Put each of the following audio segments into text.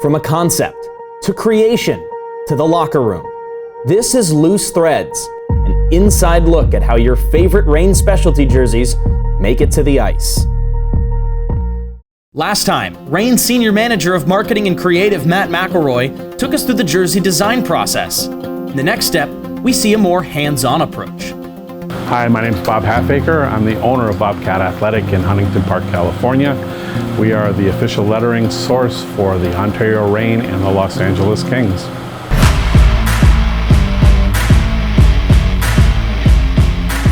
From a concept, to creation, to the locker room. This is Loose Threads, an inside look at how your favorite Reign specialty jerseys make it to the ice. Last time, Reign Senior Manager of Marketing and Creative Matt McElroy took us through the jersey design process. In the next step, we see a more hands-on approach. Hi, my name is Bob Halfacre. I'm the owner of Bobcat Athletic in Huntington Park, California. We are the official lettering source for the Ontario Reign and the Los Angeles Kings.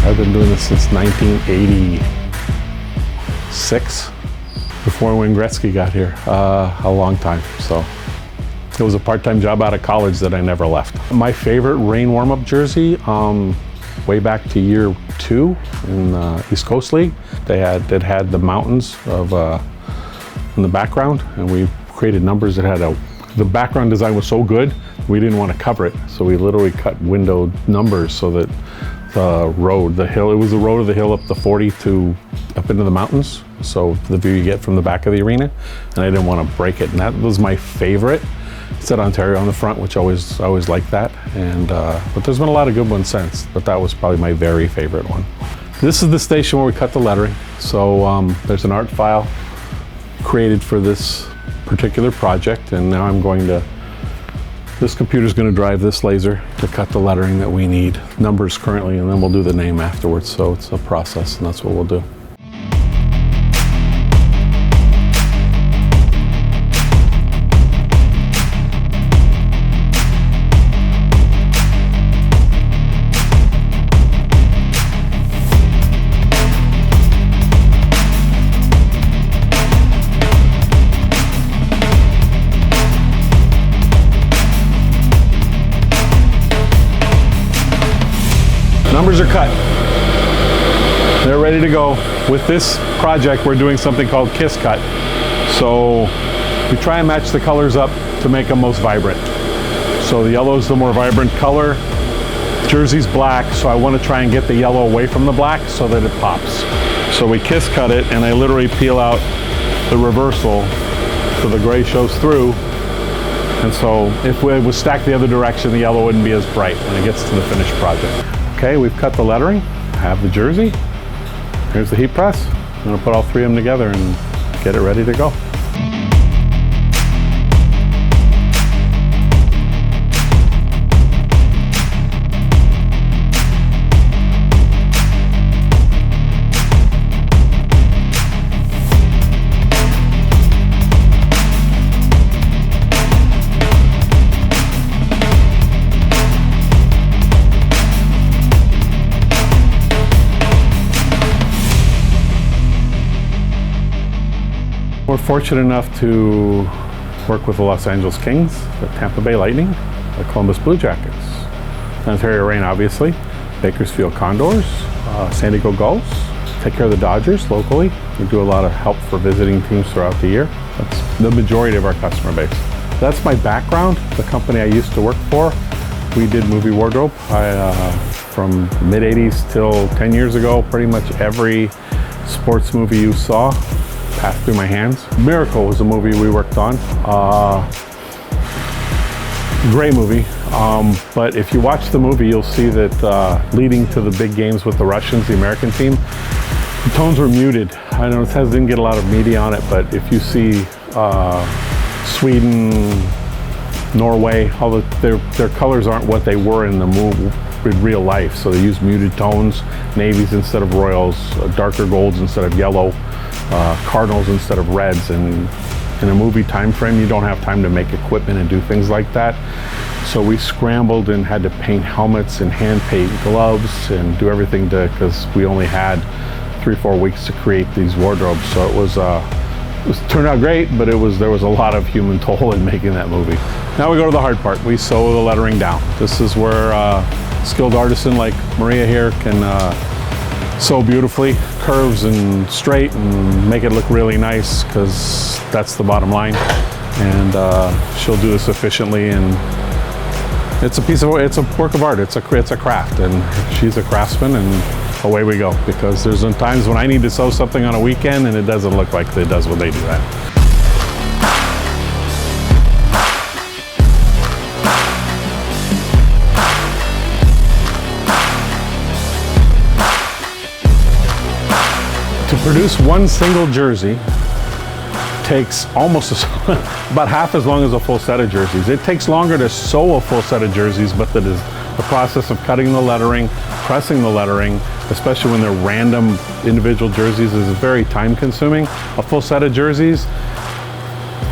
I've been doing this since 1986, before Wayne Gretzky got here, a long time. So it was a part-time job out of college that I never left. My favorite Reign warm-up jersey, way back to year 2 in the East Coast League. It had the mountains in the background, and we created numbers that had the background design was so good, we didn't want to cover it. So we literally cut windowed numbers so that the road, the hill, it was the road of the hill up the 40 to up into the mountains. So the view you get from the back of the arena, and I didn't want to break it. And that was my favorite. It said Ontario on the front, which I always liked that. And but there's been a lot of good ones since, but that was probably my very favorite one. This is the station where we cut the lettering. So there's an art file created for this particular project, and now this computer's going to drive this laser to cut the lettering that we need, numbers currently, and then we'll do the name afterwards. So it's a process, and that's what we'll do. Numbers are cut. They're ready to go. With this project, we're doing something called Kiss Cut. So we try and match the colors up to make them most vibrant. So the yellow is the more vibrant color. Jersey's black, so I want to try and get the yellow away from the black so that it pops. So we kiss cut it, and I literally peel out the reversal so the gray shows through. And so if it was stacked the other direction, the yellow wouldn't be as bright when it gets to the finished project. Okay, we've cut the lettering, I have the jersey. Here's the heat press. I'm gonna put all 3 of them together and get it ready to go. We're fortunate enough to work with the Los Angeles Kings, the Tampa Bay Lightning, the Columbus Blue Jackets, the Ontario Reign obviously, Bakersfield Condors, San Diego Gulls, take care of the Dodgers locally. We do a lot of help for visiting teams throughout the year. That's the majority of our customer base. That's my background, the company I used to work for. We did movie wardrobe. From mid-80s till 10 years ago, pretty much every sports movie you saw passed through my hands. Miracle was a movie we worked on. Great movie, but if you watch the movie, you'll see that leading to the big games with the Russians, the American team, the tones were muted. I know it didn't get a lot of media on it, but if you see Sweden, Norway, their colors aren't what they were in the movie in real life. So they use muted tones, navies instead of royals, darker golds instead of yellow, cardinals instead of reds. And in a movie time frame, you don't have time to make equipment and do things like that. So we scrambled and had to paint helmets and hand paint gloves and do everything because we only had 3-4 weeks to create these wardrobes. So it turned out great, but there was a lot of human toll in making that movie. Now we go to the hard part. We sew the lettering down. This is where skilled artisan like Maria here can sew beautifully, curves and straight, and make it look really nice, because that's the bottom line. And she'll do this efficiently, and it's a work of art. It's a craft, and she's a craftsman, and away we go. Because there's times when I need to sew something on a weekend, and it doesn't look like it does when they do that. produce one single jersey takes almost about half as long as a full set of jerseys. It takes longer to sew a full set of jerseys, but the process of cutting the lettering, pressing the lettering, especially when they're random individual jerseys, is very time consuming. A full set of jerseys,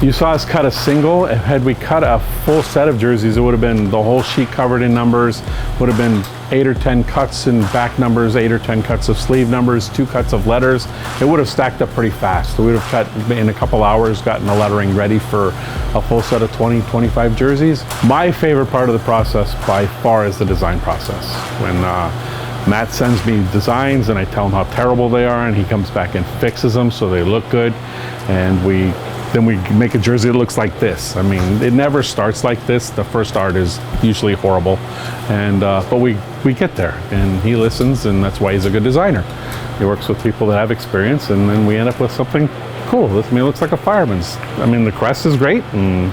you saw us cut a single. Had we cut a full set of jerseys, it would have been the whole sheet covered in numbers, would have been 8 or 10 cuts in back numbers, 8 or 10 cuts of sleeve numbers, 2 cuts of letters. It would have stacked up pretty fast. We would have cut in a couple hours, gotten the lettering ready for a full set of 20, 25 jerseys. My favorite part of the process by far is the design process. When Matt sends me designs and I tell him how terrible they are, and he comes back and fixes them so they look good, and then we make a jersey that looks like this. I mean, it never starts like this. The first art is usually horrible, and but we get there, and he listens, and that's why he's a good designer. He works with people that have experience, and then we end up with something cool. I mean, it looks like a fireman's. I mean, the crest is great, and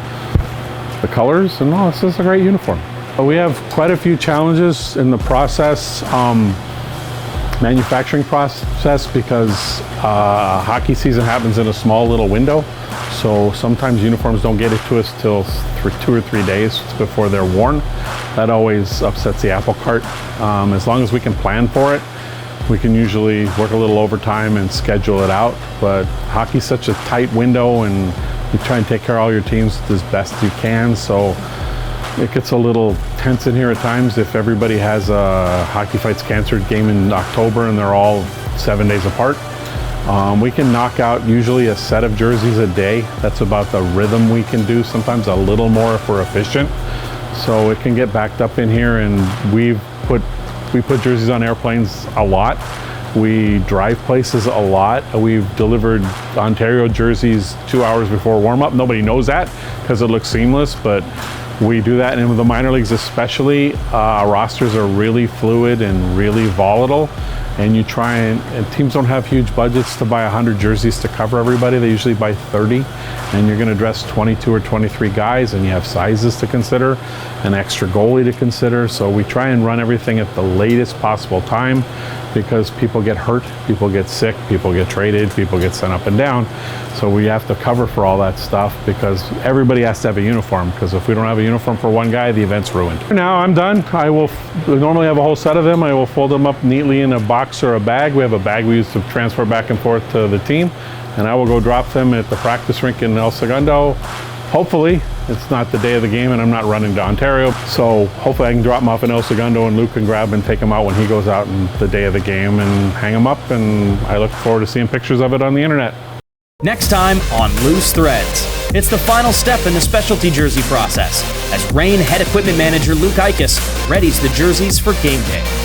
the colors, and oh, this is a great uniform. We have quite a few challenges in the process. Manufacturing process, because hockey season happens in a small little window, so sometimes uniforms don't get it to us till 2 or 3 days before they're worn. That always upsets the apple cart. As long as we can plan for it, we can usually work a little overtime and schedule it out, but hockey's such a tight window, and you try and take care of all your teams as best you can, so it gets a little tense in here at times if everybody has a Hockey Fights Cancer game in October and they're all 7 days apart. We can knock out usually a set of jerseys a day. That's about the rhythm we can do, sometimes a little more if we're efficient. So it can get backed up in here, and we put jerseys on airplanes a lot. We drive places a lot. We've delivered Ontario jerseys 2 hours before warm-up. Nobody knows that because it looks seamless, but we do that, and with the minor leagues especially, rosters are really fluid and really volatile, and you try and teams don't have huge budgets to buy 100 jerseys to cover everybody. They usually buy 30, and you're going to dress 22 or 23 guys, and you have sizes to consider, an extra goalie to consider, so we try and run everything at the latest possible time, because people get hurt, people get sick, people get traded, people get sent up and down. So we have to cover for all that stuff, because everybody has to have a uniform, because if we don't have a uniform for one guy, the event's ruined. Now I'm done. I will normally have a whole set of them. I will fold them up neatly in a box or a bag. We have a bag we use to transfer back and forth to the team, and I will go drop them at the practice rink in El Segundo. Hopefully, it's not the day of the game and I'm not running to Ontario, so hopefully I can drop them off in El Segundo and Luke can grab and take them out when he goes out on the day of the game and hang them up, and I look forward to seeing pictures of it on the internet. Next time on Loose Threads, it's the final step in the specialty jersey process as Reign head equipment manager Luke Ickes readies the jerseys for game day.